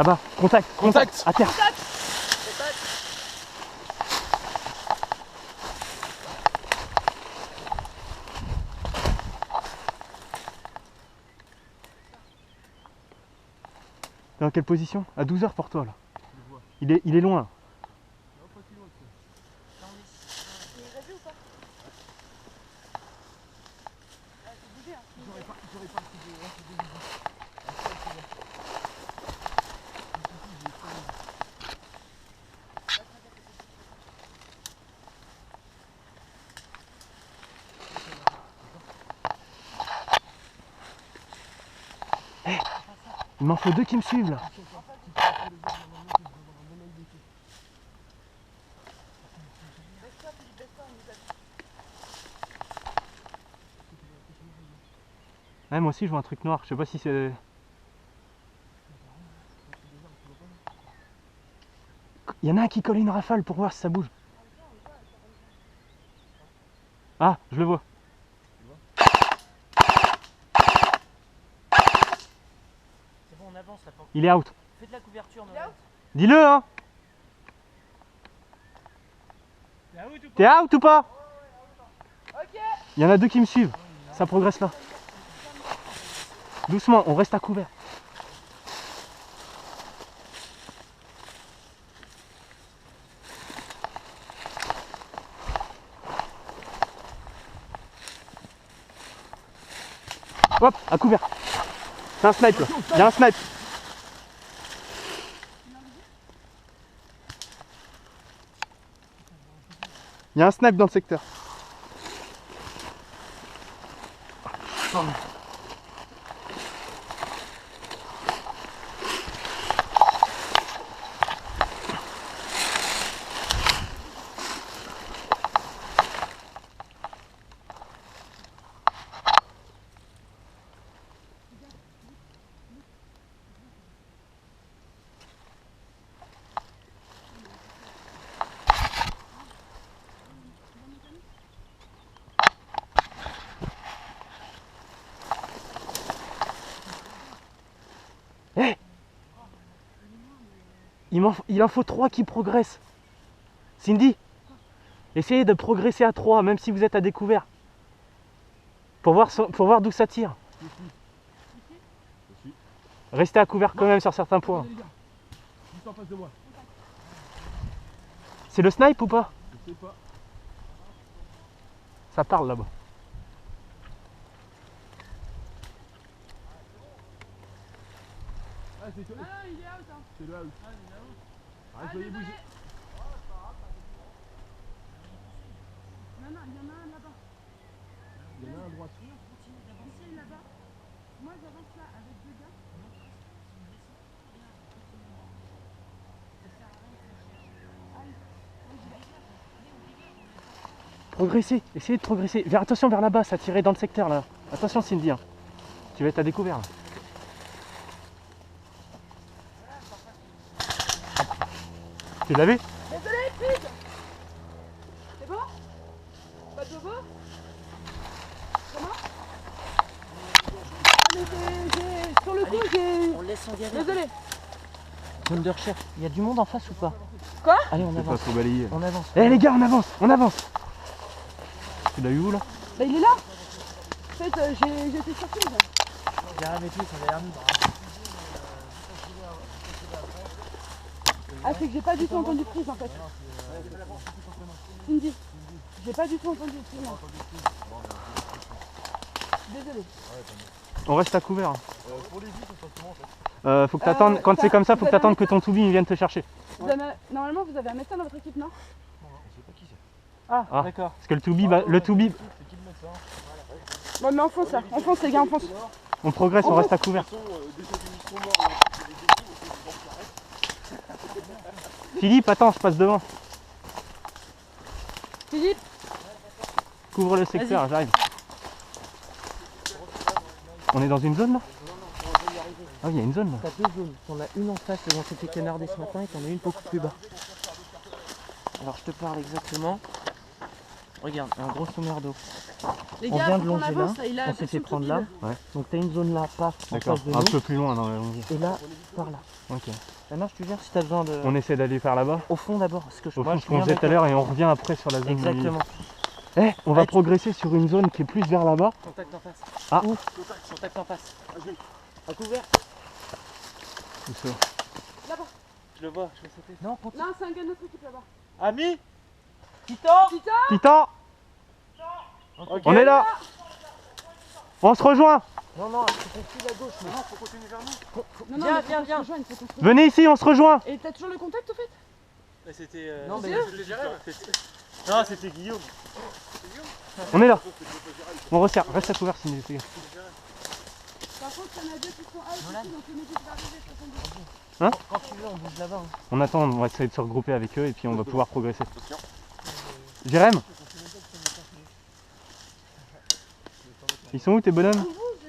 Là-bas, contact, contact, à terre. T'es dans quelle position? À 12 h pour toi là. Il est loin. Il m'en faut 2 qui me suivent là. Ouais, moi aussi je vois un truc noir, je sais pas si c'est... Il y en a un qui colle une rafale pour voir si ça bouge. Ah, je le vois. C'est bon, on avance là. Il est out. Fais de la couverture, Noël. Dis-le hein. T'es out ou pas? Il y en a 2 qui me suivent. Ça progresse là. Doucement, on reste à couvert. Hop, à couvert. C'est un snipe là. Il y a un snipe. Il y a un snipe dans le secteur. Il en faut 3 qui progressent. Cindy, essayez de progresser à 3, même si vous êtes à découvert. Pour voir d'où ça tire. Restez à couvert quand même sur certains points. C'est le snipe ou pas? Je sais pas. Ça parle là-bas. Ah, c'est toi. Ah non, il est out hein. C'est le out. Ah, il est out. Ah, je voyais bouger. Non, non, il y en a un là-bas. Il y en a un à droite. Essaye là-bas. Moi, j'avance là avec 2 gars. Progressez, essayez de progresser. Attention vers là-bas, ça tirait dans le secteur là. Attention Cindy, hein. Tu vas être à découvert là. Tu l'avais? Désolé, vite. C'est bon? Pas de bobo? Comment? Ah, mais sur le coup, j'ai... On laisse en guerre. Désolé. Zone de recherche. Il y a du monde en face ou pas? Quoi? Allez, on C'est pas avance. trop balayé. On avance. Eh les gars, on avance, on avance. Tu l'as eu où là? Bah, il est là. En fait, j'ai été surprise. J'arrive et tout, ça va l'air libre. Ah, c'est que j'ai pas du tout entendu prise en fait. Cindy, j'ai pas du tout entendu prise. Désolé. On reste à couvert. Hein. Pour les vies, ça se passe comment en fait? Faut que t'attendes, quand c'est comme ça, faut que t'attendes que ton Toubi vienne te chercher. Normalement, vous avez un médecin dans votre équipe, non? Non, on sait pas qui c'est. Ah, Ah. d'accord. Parce que le Toubi, le Toubi, C'est qui le médecin? Bon, mais enfonce là, enfonce les gars, enfonce. on progresse, on reste à couvert. De toute façon, dès qu'ils sont morts, on a des défis, on fait des gens Philippe, attends, je passe devant. Philippe, Couvre le secteur, j'arrive. On est dans une zone là? Ah oui, il y a une zone là. T'as 2 zones. T'en as une en face, là, où on s'était canardé ce matin, et t'en as une beaucoup plus bas. Alors je te parle exactement. Regarde, un grosso merdo. Les On gars, vient faut de qu'on longer avance, là, là. Il a on s'est fait prendre là. Donc t'as une zone là, paf, en D'accord, face de un nous. peu plus loin dans la longueur. Et là, par là. Ok. Maintenant, je te gère si t'as besoin de. On essaie d'aller faire là-bas. Au fond d'abord, parce que Au moi, fond, je ce qu'on viens faisait tout à d'accord. l'heure et on revient après sur la zone. Exactement. Eh, on va Ouais, tu- progresser sur une zone qui est plus vers là-bas. Contact en face. Ah. Où Contact en face. À couvert. Où ça Là-bas. Je le vois, je vais sauter. Non, continue. Non, c'est un gars de notre équipe là-bas. Ami Titan. Titan, Ok. on est là. On se rejoint. Non, non, c'est plus à gauche. Mais... Non, faut continuer vers nous. Non, non, Viens, mais faut viens, qu'on se viens. rejoigne, faut qu'on se rejoigne. Venez ici, on se rejoint. Et t'as toujours le contact au fait? Mais c'était. Non, mais- c'était Jérém en fait. Non, c'était Guillaume. On est là. On resserre. Reste à couvert, Cindy, les gars. Par contre, il y en a deux qui sont out Nolan. ici, donc une équipe va arriver, 70. Quand tu veux, on bouge là-bas. hein. On attend, on va essayer de se regrouper avec eux et puis on va pouvoir progresser. Jérém, ils sont où tes bonhommes?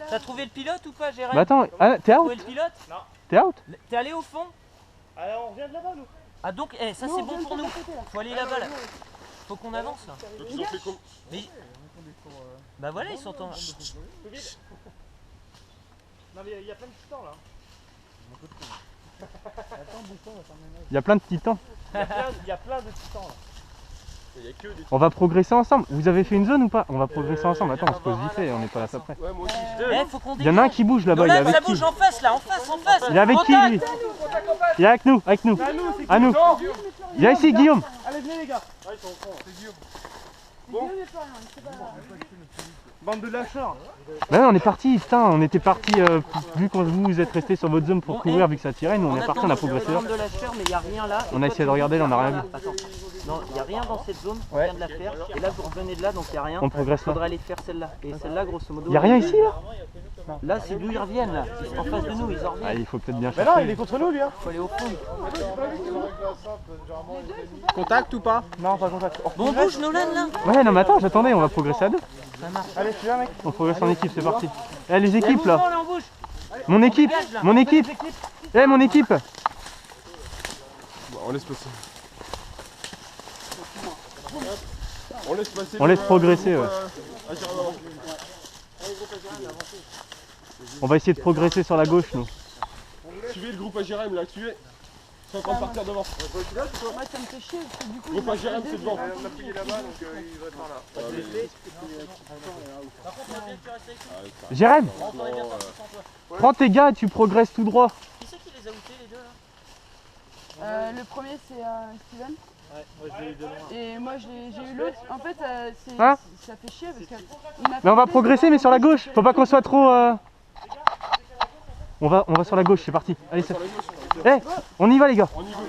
T'as trouvé le pilote ou pas, Jérém? Bah attends, ah, t'es T'as out? trouvé le pilote? T'es out? T'es allé au fond? Alors on revient de là-bas nous. Ah donc, ça Nous, c'est on bon vient pour de nous. l'autre côté, là. Faut aller là-bas là. Faut qu'on avance là. Donc ils ont fait comme. Mais... Bah voilà, ils sont en... Non mais il y a plein de titans là. Il y a plein de titans. Il y a plein de titans là. Il y a que des. On va progresser ensemble. Vous avez fait une zone ou pas? On va progresser ensemble. Attends, on se pose vite fait, on n'est pas là après. Ouais, moi aussi. Eh, faut qu'on Il y en a un dégage. qui bouge là-bas, il est Nolan, ça avec qui? bouge en face là, en face, en face. Il est avec qui lui? Il est avec nous, avec nous. À nous. Viens ici, Guillaume. Allez, venez les gars. Ah, ils sont au fond. C'est Guillaume. Bon. Il est pas rien, c'est pas... Bande de lâcheurs. Bah non, on est parti, putain, on était parti, vu que vous êtes restés sur votre zone pour Bon, courir, et- vu que ça tirait, nous on est parti, on a progressé là. de la chair, mais il n'y a rien là. On a essayé de regarder, là on a rien vu. Attends. Non, il n'y a rien dans cette zone, on Ouais. vient de la faire. Et là, vous revenez de là, donc il n'y a rien. On progresse Il là. faudra aller faire celle-là. Et celle-là, grosso modo. Il y a rien ici là? Là, c'est d'où ils reviennent là. Ils sont en face de nous, ils en Ah, reviennent. il faut peut-être bien Mais non, il chercher. est contre nous lui hein. Il faut aller au fond. Contact ou pas? Non, pas contact. Bon, on bouge Nolan là. Ouais, non mais attends, j'attendais, on va progresser à deux. Ça marche. Allez, tu viens mec. On progresse en équipe, c'est parti. Eh, les Il y a équipes là. mouvement, là, on bouge. Mon équipe, mon équipe. Eh, mon équipe. On laisse passer. On laisse passer. On laisse progresser, ouais. On va essayer de progresser sur la gauche, nous. Suivez le groupe à Jérém là, suivez. Ils sont en train de partir devant. Moi, ça me fait chier, parce que du coup... Groupe à Jérém, c'est devant. On a pris là-bas donc il va être par là. Jérém, prends tes gars et tu progresses tout droit. Qui c'est qui les a outés les deux là? Le premier, c'est Steven. Ouais, moi je l'ai eu de loin. Et moi, j'ai eu l'autre. En fait, Hein ça fait chier, parce que... il m'a Mais on va fait- progresser, mais sur la gauche. Faut pas qu'on soit trop. On va sur la gauche, c'est parti. Allez, c'est. Eh, on y va les gars. On y va.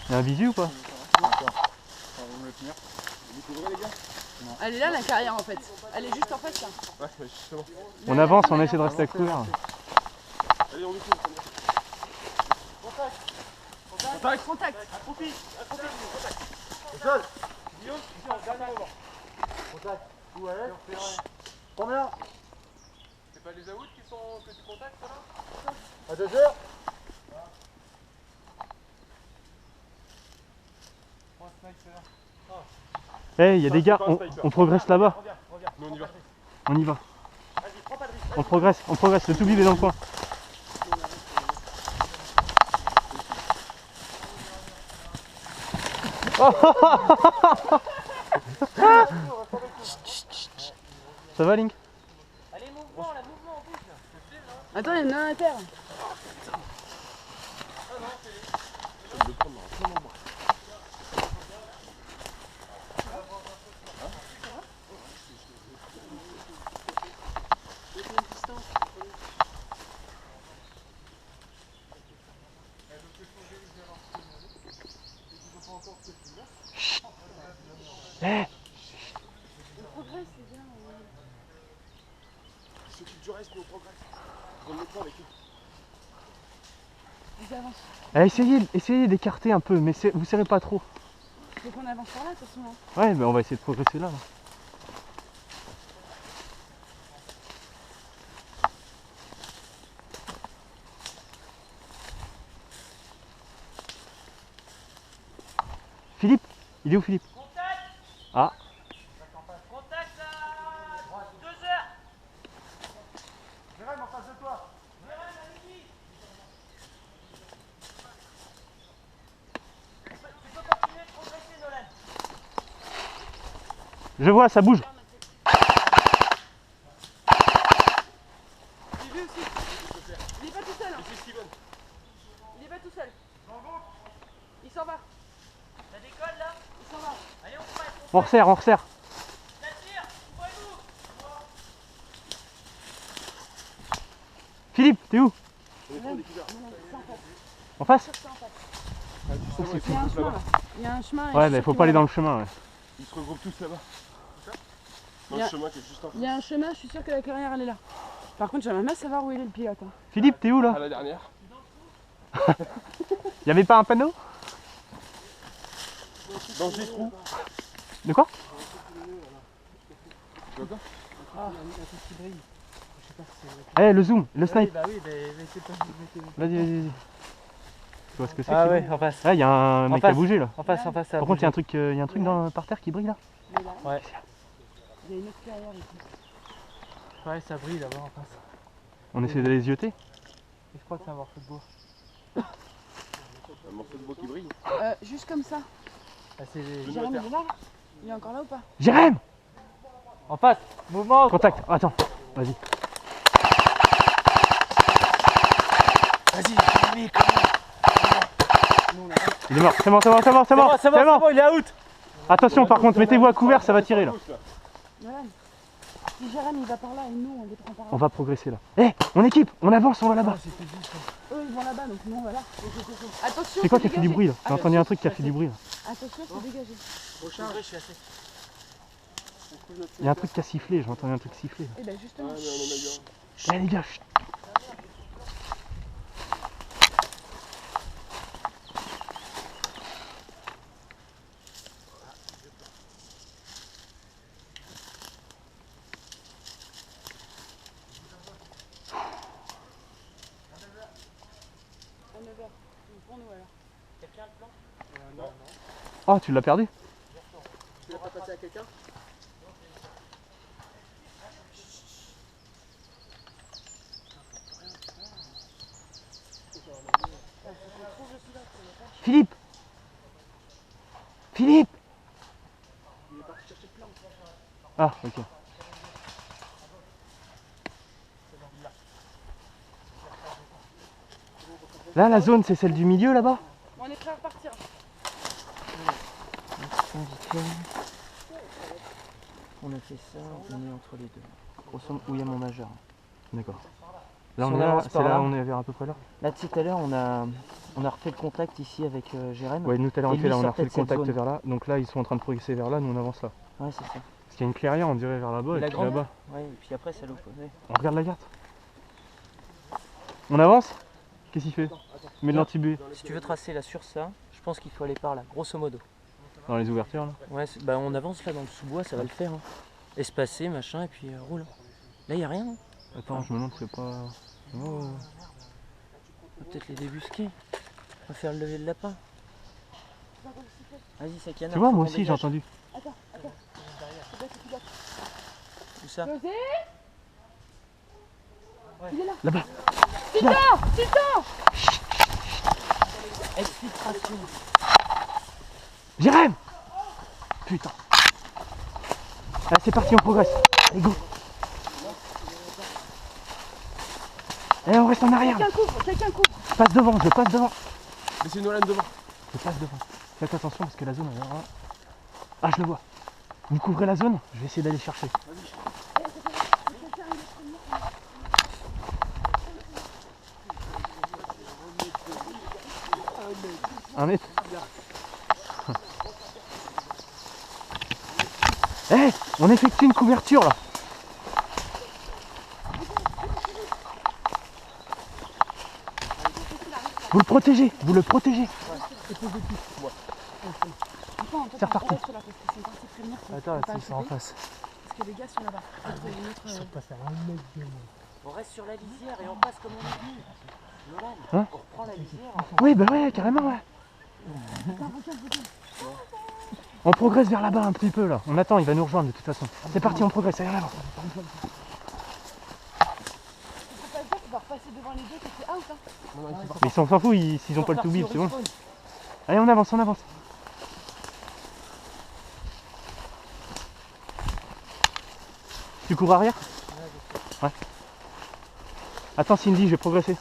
Il y a un visu ou pas? Elle est là, la carrière, en fait. Elle est juste en face, là. Ouais, justement. On avance, on essaie de rester à couvert. Allez, on est court. Contact. Contact. Guillaume, ici en dernier moment. Combien? C'est pas les outs qui sont que tu contactes là? À 2 heures. Eh, il y a des gars, on progresse là-bas. Nous on y va. On y va. On progresse, le tout bib est dans le coin. Ça va Link? Allez, mouvement, là, mouvement, on bouge là. Attends, il y en a un à terre. Il s'occupe du reste, mais on progresse. On le prend avec eux. Ils avancent. Eh, essayez d'écarter un peu, mais vous serrez pas trop. Faut qu'on avance par là, de toute façon. Ouais, mais on va essayer de progresser là. Philippe, il est où Philippe? Ah. Contact à 2 heures. Jérém en face de toi. Jérém, à midi. Tu peux continuer de progresser, Nolan. Je vois, ça bouge. J'ai vu aussi. Il est pas tout seul. Hein. Il est pas tout seul. Il s'en va. Ça décolle là. Il s'en va. Allez, on prête. On resserre, on resserre. Ça tire. Ouvrez-vous. Philippe, t'es où? En face? Il y a un chemin là. Il y a un chemin. Ouais, mais faut pas aller dans le chemin. Ouais. Ils se regroupent tous là-bas. Dans Il y a- le chemin qui est juste en face. Il y a un chemin, je suis sûre que la carrière elle est là. Par contre, j'aimerais bien savoir où il est le pilote. Hein. Philippe, t'es où là? À la dernière. Y avait pas un panneau? Dans ce trou. De quoi? Tu vois quoi? Eh, le zoom, le snipe. Bah oui, mais c'est pas. Vas-y, vas-y, vas-y. Tu vois ce que c'est? Ah c'est ouais, bon en face. Ah, y a un mec qui a face. bougé là. En face, ça. Par contre, y a un truc, par terre qui brille là. Mais là, Ouais. il y a une autre carrière ici. Ouais, ça brille là-bas en face. On essaie d'aller zioter. Et je crois que c'est un morceau de bois. Un morceau de bois qui brille. Juste comme ça. Ah, c'est les... Jérém, il est là? Il est encore là ou pas? Jérém! En face. Mouvement. Contact, attends, vas-y. Vas-y, mec. Il est mort, c'est mort, c'est mort, c'est mort, c'est mort, C'est bon, il est out. Attention par contre, mettez-vous à couvert, ça va tirer là. Nolan. Si Jérém il va par là et nous on les prend par là. On va progresser là. Eh, on équipe, on avance, on va là-bas. Eux ils vont là-bas donc nous on va là. Attention, C'est quoi qui a fait du dégagé. bruit là? J'ai entendu un truc qui a fait du bruit là. Attention, c'est dégagé. Recharge, je suis assez. Il y a un truc qui a sifflé, j'ai entendu un truc siffler là. Et ben justement. Eh les gars, chut. À 9h. Pour nous alors. Quelqu'un a le plan? Oh, tu l'as perdu? Tu l'as pas passé à quelqu'un? Philippe! Philippe! Ah, ok. Là, la zone, c'est celle du milieu là-bas? On est prêt à repartir. On a fait ça, on est entre les deux. Grosso modo, où il y a mon majeur. D'accord. Là, Si on on est là, avance c'est par là, là. on est vers à peu près là. Là, tout à l'heure, on a refait le contact ici avec Jérém. Ouais, nous tout à l'heure, on Et était lui là, on a sortait refait le de cette contact zone. vers là. Donc là, ils sont en train de progresser vers là, nous on avance là. Ouais, c'est ça. Parce qu'il y a une clairière, on dirait vers là-bas, Et et la puis grande là-bas. Ouais, et puis après, c'est à l'opposé. On regarde la carte. On avance? Qu'est-ce qu'il fait? Il met de l'antibé Si tu veux tracer là sur ça, je pense qu'il faut aller par là, grosso modo. dans les ouvertures là. Ouais, bah on avance là dans le sous-bois, ça va le faire. Hein. Espacer, machin, et puis roule. Là, il n'y a rien. Hein. Attends, je me demande si c'est pas. Oh. On va peut-être les débusquer. On va faire le lever le lapin. Vas-y, c'est canard. Tu vois, faut moi qu'on aussi j'ai dégage. entendu. Attends. Où ça? José. Il est là. Là-bas. Exfiltration. Jérém! Putain. Allez, c'est parti, on progresse. Allez, go. Allez, on reste en arrière. Quelqu'un couvre. Je passe devant, je passe devant. Laissez Nolan devant. Je passe devant. Faites attention parce que la zone, elle est là. Ah, je le vois. Vous couvrez la zone, je vais essayer d'aller chercher. Un mètre. Eh, on effectue une couverture là. Vous le protégez, vous le protégez. C'est reparti. Attends, là, ils sont en face. Parce que les gars sont là-bas. Il y a une autre, On reste sur la lisière et on passe comme on est venu. Nolan, Hein on reprend la lisière. Oui, bah ouais, carrément, ouais. On progresse vers là-bas un petit peu là. On attend, il va nous rejoindre de toute façon. C'est parti, on progresse, allez en avant. C'est pas dire qu'il va repasser devant les deux, c'est out. Hein. Mais ils s'en foutent, s'ils ont pas le tout bib, c'est bon. Allez, on avance, on avance. Tu cours arrière? Ouais. Attends Cindy, je vais progresser.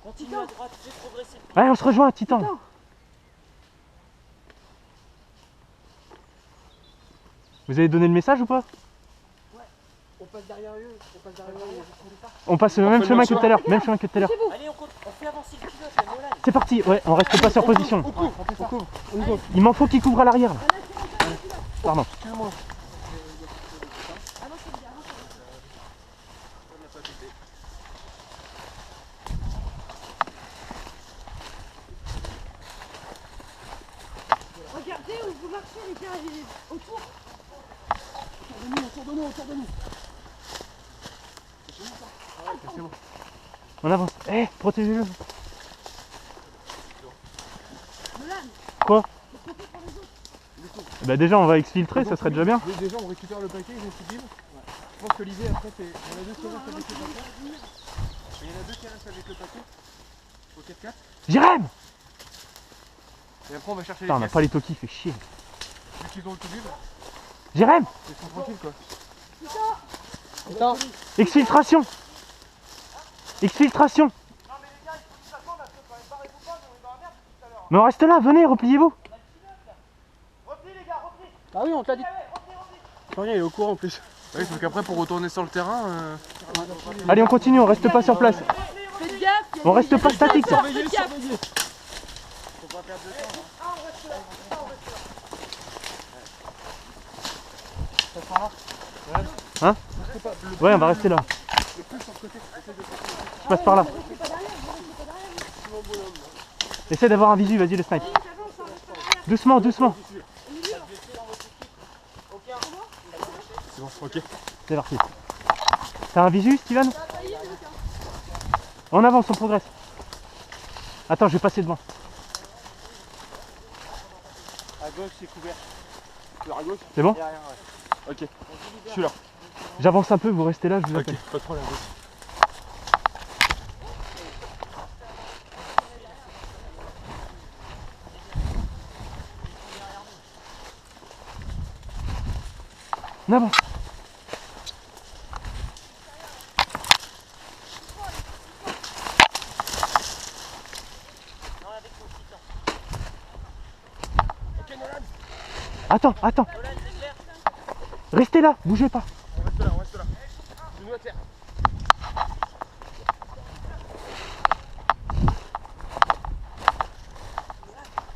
Continue à droite, j'ai progressé. Ouais, on se rejoint, Titan. Vous avez donné le message ou pas? On passe derrière eux, On passe le même chemin que tout à l'heure, même chemin que tout à l'heure. Allez, on fait avancer le pilote, la Nolan. C'est parti, ouais, on reste pas sur position. on couvre, on y va. Il m'en faut qui couvre à l'arrière là. Pardon. Excuse-moi. Regardez où vous marchez les gars, autour. Autour de nous. C'est bon. On avance. Eh, protégez-le. Nolan, Quoi? Bah déjà on va exfiltrer, ça serait déjà bien. Déjà on récupère le paquet, ils ont tout libre. Je pense que l'idée après c'est. Il y en a deux qui restent avec le paquet. Il y en a deux qui restent avec le paquet. Au 4x4. Jérém! Et après on va chercher Putain, on les n'a pièces. pas les toquis, fait chier. Vu qu'ils ont le tout libre, Jérém! ils sont tranquilles quoi. Exfiltration! Exfiltration! Mais on reste là, venez, repliez-vous! Ah oui, on te l'a dit. Rien, il est au courant en plus. Oui, parce qu'après pour retourner sur le terrain. Allez, on continue, on reste pas sur place. faites gaffe. On reste pas statique. Ça. Faites gaffe. Faut pas perdre de temps. Hein? Ouais, on va rester là. Je passe par là. Essaie d'avoir un visu, vas-y le snipe. Doucement, doucement. C'est bon, ok. C'est parti. T'as un visu, Steven? On avance, on progresse. Attends, je vais passer devant. À gauche c'est couvert. À gauche? C'est bon? Derrière, ouais. Ok. Je suis là. J'avance un peu, vous restez là, je vous appelle. Pas de problème. On avance. Attends, attends. Restez là, bougez pas. On reste là, on reste là. Nous à terre.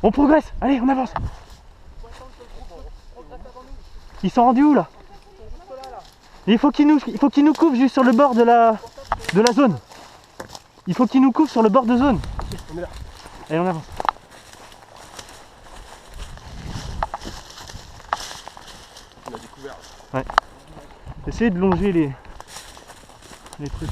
On progresse, allez, on avance. Ils sont rendus où là? Il faut qu'ils nous couvrent juste sur le bord de la zone. Il faut qu'ils nous couvrent sur le bord de zone. On est là. Allez, on avance. On a découvert. Essayez de longer les trucs.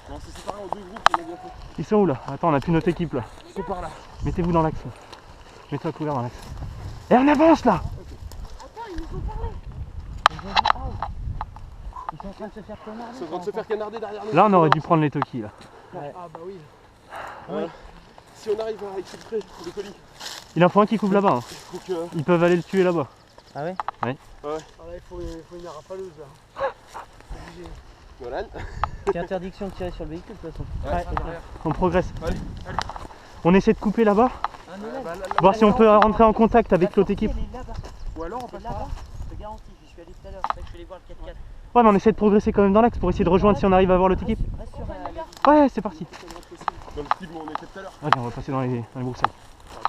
On s'est séparés en deux groupes, on a bien fait. Ils sont où là? Attends, on a plus notre équipe là. Ils sont par là. Mettez-vous dans l'axe. Là. Mets-toi à couvert dans l'axe. Et on avance là! Attends, ils nous ont parlé. Ils sont en train de se faire connarder. Ils sont en train de se faire canarder derrière nous. Là, on aurait dû prendre les toquis là. Ah bah oui. Voilà. Si on arrive à exfiltrer le colis, Il en faut un qui couvre là-bas. Hein. il faut que. Ils peuvent aller le tuer là-bas. Ah ouais? Ah là, il faut une rafaleuse là. Nolan. C'est interdiction de tirer sur le véhicule de toute façon. Ouais, derrière. On progresse. Allez, On essaie de couper là-bas. Un Nolan. Bah, là, Voir si on peut rentrer en contact avec l'autre équipe. Elle est là-bas. ou alors on passe par là. Là-bas. Je te garantis, j'y suis allé tout à l'heure. C'est vrai que je suis allé voir le 4x4. Ouais, mais on essaie de progresser quand même dans l'axe pour essayer de rejoindre si on arrive à voir l'autre équipe. Reste sur la Ouais, c'est parti. Dans le style où on était tout à l'heure. Allez, on va passer dans les broussailles. Enfin, de toute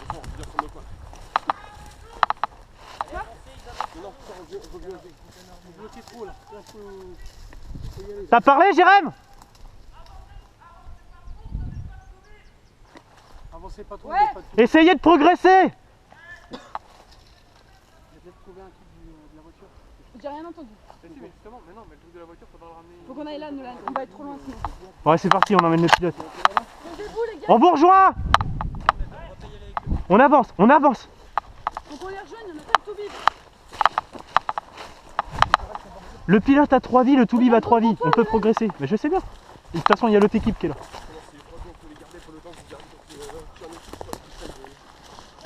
façon, on va bien prendre le coin. Non, non, ça, on veut bloquer trop là. Là, faut. T'as parlé, Jérém? Avancez pas trop, Ouais. il y a pas de tout. Essayez de progresser. J'ai peut-être trouvé un truc de la voiture. J'ai rien entendu. Mais si, mais justement, mais non, mais le truc de la voiture, faudra le ramener. Faut qu'on aille là, Nolan. On va être trop loin sinon. Ouais, c'est parti, on emmène le pilote. Posez-vous les gars. On vous rejoint. On avance, on avance. Faut qu'on les rejoigne, on a pas de tout vivre. Le pilote a 3 vies, le Toubib a 3 vies. On peut progresser. Mais je sais bien. De toute façon, il y a l'autre équipe qui est là.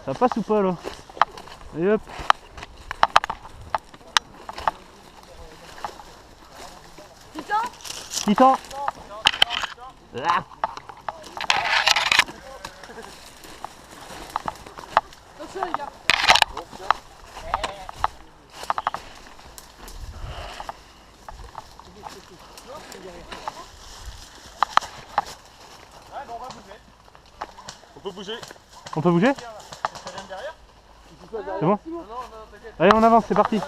Ça passe ou pas là? Et hop. Titan. Titan. Ah. Attention les gars. On peut bouger. On peut bouger? C'est bon? Allez, on avance, c'est parti.